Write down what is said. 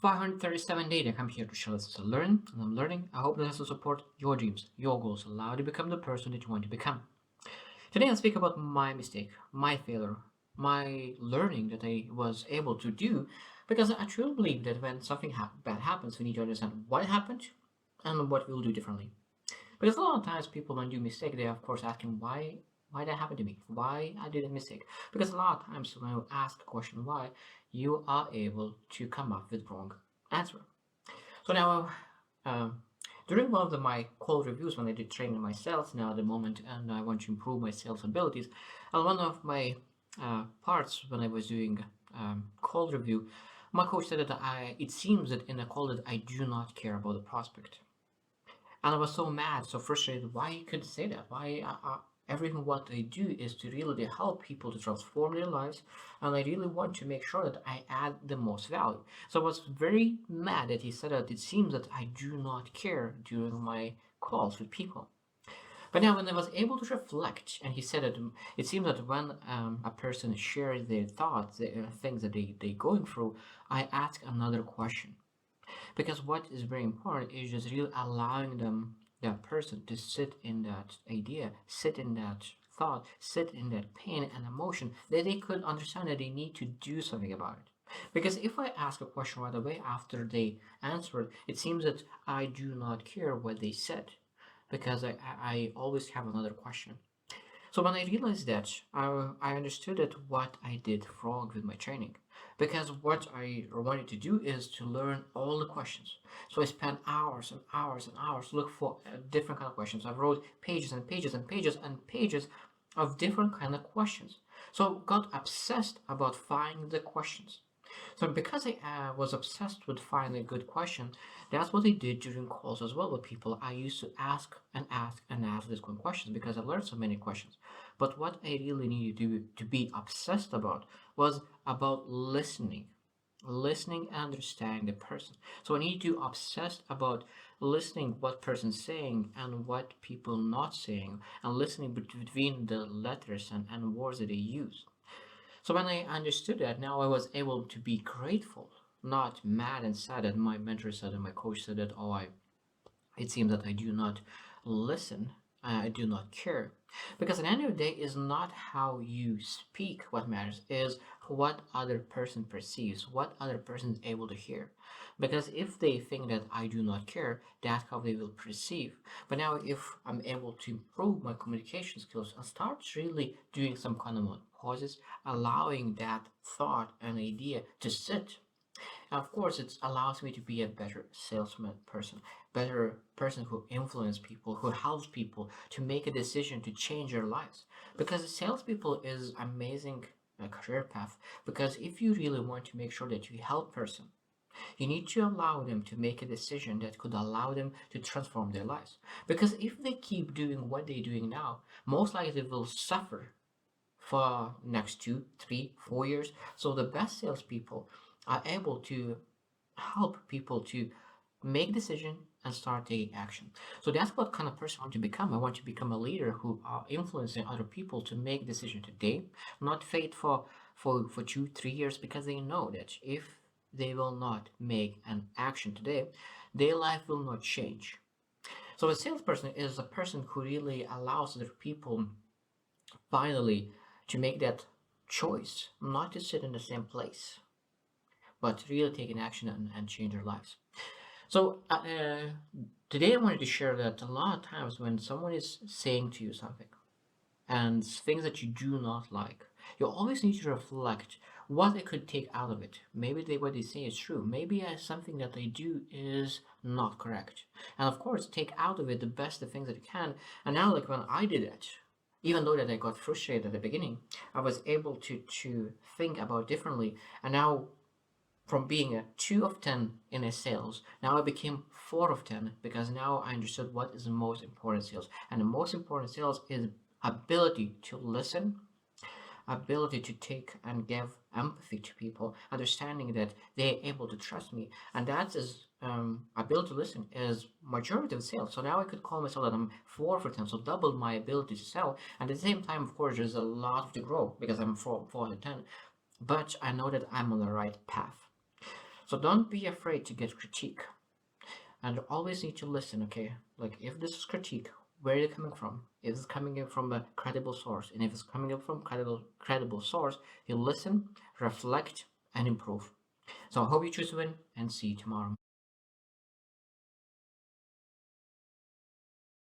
537 Data. I'm here to share lessons to learn, and I'm learning. I hope this will support your dreams, your goals, allow you to become the person that you want to become. Today I'll speak about my mistake, my failure, my learning that I was able to do, because I truly believe that when something bad happens, we need to understand what happened and what we'll do differently. Because a lot of times people when do mistake, they are of course asking why that happened to me, why I did a mistake. Because a lot of times when you ask a question why, you are able to come up with wrong answer. So now, during one of my call reviews when I did training my sales now at the moment, and I want to improve my sales abilities, and one of my parts when I was doing call review, my coach said that it seems that in a call that I do not care about the prospect. And I was so mad, so frustrated. Why he could say that? Why everything what I do is to really help people to transform their lives, and I really want to make sure that I add the most value. So I was very mad that he said that it seems that I do not care during my calls with people. But now, when I was able to reflect, and he said that it seems that when a person shares their thoughts, the things that they going through, I ask another question. Because what is very important is just really allowing that person to sit in that idea, sit in that thought, sit in that pain and emotion that they could understand that they need to do something about it. Because if I ask a question right away after they answered, it seems that I do not care what they said because I always have another question. So when I realized that, I understood that what I did wrong with my training. Because what I wanted to do is to learn all the questions. So I spent hours and hours and hours to look for different kind of questions. I wrote pages and pages and pages and pages of different kind of questions. So I got obsessed about finding the questions. So because I was obsessed with finding a good question, that's what I did during calls as well with people. I used to ask and ask and ask these good questions because I learned so many questions. But what I really needed to be obsessed about was about listening and understanding the person. So I need to obsess about listening what person's saying and what people not saying, and listening between the letters and words that they use. So when I understood that, now I was able to be grateful, not mad and sad that my mentor said and my coach said that, it seems that I do not listen, I do not care. Because at the end of the day, is not how you speak what matters, is what other person perceives, what other person is able to hear. Because if they think that I do not care, that's how they will perceive. But now if I'm able to improve my communication skills and start really doing some kind of pauses, allowing that thought and idea to sit. And of course, it allows me to be a better salesman person, better person who influences people, who helps people to make a decision to change their lives. Because salespeople is amazing career path. Because if you really want to make sure that you help person, you need to allow them to make a decision that could allow them to transform their lives. Because if they keep doing what they're doing now, most likely they will suffer for next 2, 3, 4 years. So the best salespeople are able to help people to make decision and start taking action. So that's what kind of person I want to become. I want to become a leader who are influencing other people to make decision today, not wait for 2, 3 years, because they know that if they will not make an action today, their life will not change. So a salesperson is a person who really allows other people finally to make that choice, not to sit in the same place, but really take an action and change their lives. So today I wanted to share that a lot of times when someone is saying to you something and things that you do not like, you always need to reflect what they could take out of it. Maybe what they say is true. Maybe something that they do is not correct. And of course, take out of it the best the things that you can. And now, like when I did it, even though that I got frustrated at the beginning, I was able to think about differently. And now from being a 2 of 10 in a sales, now I became 4 of 10 because now I understood what is the most important sales. And the most important sales is ability to listen, ability to take and give empathy to people, understanding that they're able to trust me. And that is ability to listen is majority of sales. So now I could call myself that I'm 4 for 10, so double my ability to sell. And at the same time, of course, there's a lot to grow because I'm 4 to 10. But I know that I'm on the right path. So don't be afraid to get critique, and always need to listen. Okay, like if this is critique, where is it coming from? If it's coming in from a credible source, and if it's coming in from credible source, you listen, reflect, and improve. So I hope you choose to win, and see you tomorrow.